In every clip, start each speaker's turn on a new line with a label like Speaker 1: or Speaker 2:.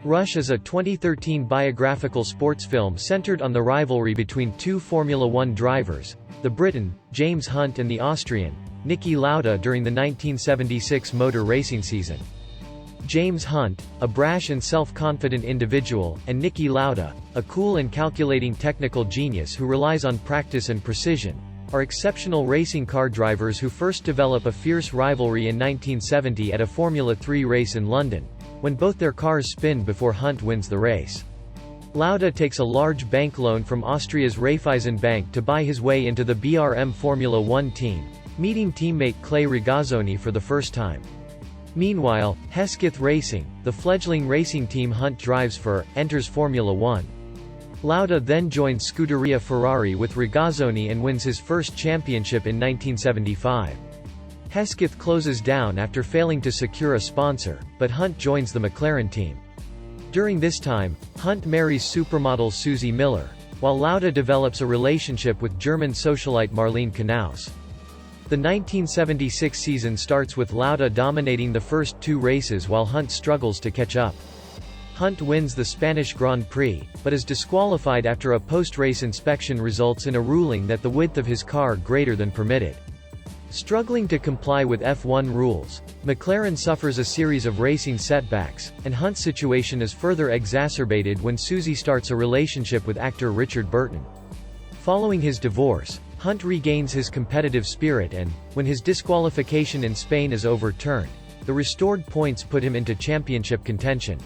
Speaker 1: Rush is a 2013 biographical sports film centered on the rivalry between two Formula One drivers, the Briton, James Hunt, and the Austrian, Niki Lauda, during the 1976 motor racing season. James Hunt, a brash and self-confident individual, and Niki Lauda, a cool and calculating technical genius who relies on practice and precision, are exceptional racing car drivers who first develop a fierce rivalry in 1970 at a Formula 3 race in London, when both their cars spin before Hunt wins the race. Lauda takes a large bank loan from Austria's Raiffeisenbank to buy his way into the BRM Formula One team, meeting teammate Clay Regazzoni for the first time. Meanwhile, Hasket Racing, the fledgling racing team Hunt drives for, enters Formula One. Lauda then joins Scuderia Ferrari with Regazzoni and wins his first championship in 1975. Hasket closes down after failing to secure a sponsor, but Hunt joins the McLaren team. During this time, Hunt marries supermodel Susie Miller, while Lauda develops a relationship with German socialite Marlene Knaus. The 1976 season starts with Lauda dominating the first two races while Hunt struggles to catch up. Hunt wins the Spanish Grand Prix, but is disqualified after a post-race inspection results in a ruling that the width of his car greater than permitted. Struggling to comply with F1 rules, McLaren suffers a series of racing setbacks, and Hunt's situation is further exacerbated when Susie starts a relationship with actor Richard Burton. Following his divorce, Hunt regains his competitive spirit and, when his disqualification in Spain is overturned, the restored points put him into championship contention.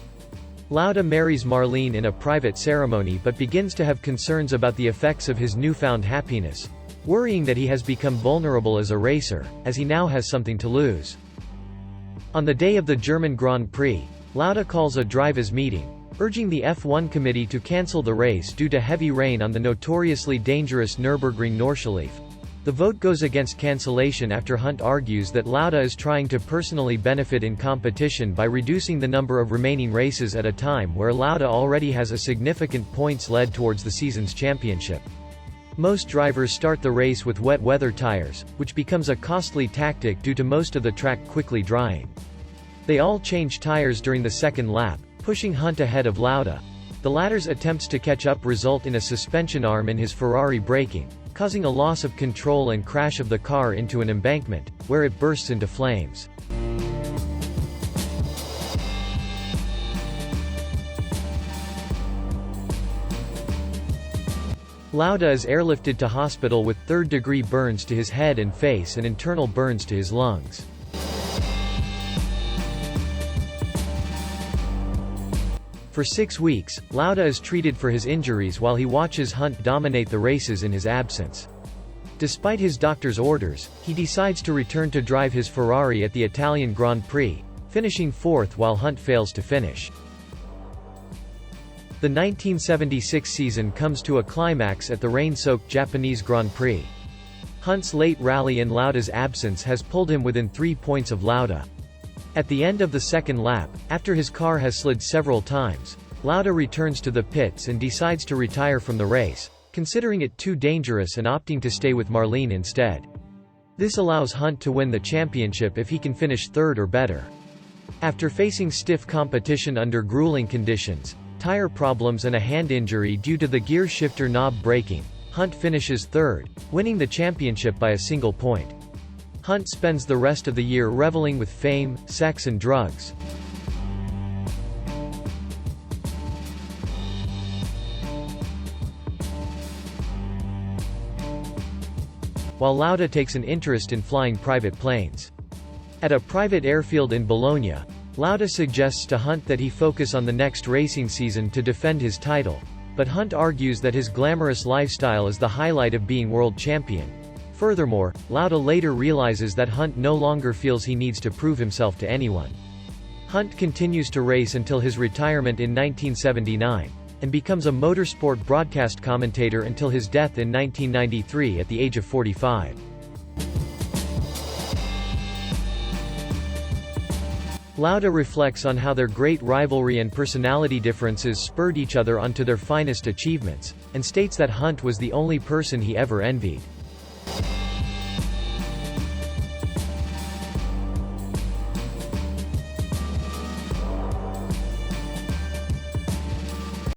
Speaker 1: Lauda marries Marlene in a private ceremony but begins to have concerns about the effects of his newfound happiness, worrying that he has become vulnerable as a racer, as he now has something to lose. On the day of the German Grand Prix, Lauda calls a drivers' meeting, urging the F1 committee to cancel the race due to heavy rain on the notoriously dangerous Nürburgring Nordschleife. The vote goes against cancellation after Hunt argues that Lauda is trying to personally benefit in competition by reducing the number of remaining races at a time where Lauda already has a significant points lead towards the season's championship. Most drivers start the race with wet weather tires, which becomes a costly tactic due to most of the track quickly drying. They all change tires during the second lap, pushing Hunt ahead of Lauda. The latter's attempts to catch up result in a suspension arm in his Ferrari breaking, causing a loss of control and crash of the car into an embankment, where it bursts into flames. Lauda is airlifted to hospital with third-degree burns to his head and face and internal burns to his lungs. For 6 weeks, Lauda is treated for his injuries while he watches Hunt dominate the races in his absence. Despite his doctor's orders, he decides to return to drive his Ferrari at the Italian Grand Prix, finishing fourth while Hunt fails to finish. The 1976 season comes to a climax at the rain-soaked Japanese Grand Prix. Hunt's late rally in Lauda's absence has pulled him within 3 points of Lauda. At the end of the second lap, after his car has slid several times, Lauda returns to the pits and decides to retire from the race, considering it too dangerous and opting to stay with Marlene instead. This allows Hunt to win the championship if he can finish third or better. After facing stiff competition under grueling conditions, tire problems and a hand injury due to the gear shifter knob breaking, Hunt finishes third, winning the championship by a single point. Hunt spends the rest of the year reveling with fame, sex and drugs. While Lauda takes an interest in flying private planes. At a private airfield in Bologna, Lauda suggests to Hunt that he focus on the next racing season to defend his title, but Hunt argues that his glamorous lifestyle is the highlight of being world champion. Furthermore, Lauda later realizes that Hunt no longer feels he needs to prove himself to anyone. Hunt continues to race until his retirement in 1979, and becomes a motorsport broadcast commentator until his death in 1993 at the age of 45. Lauda reflects on how their great rivalry and personality differences spurred each other on to their finest achievements, and states that Hunt was the only person he ever envied.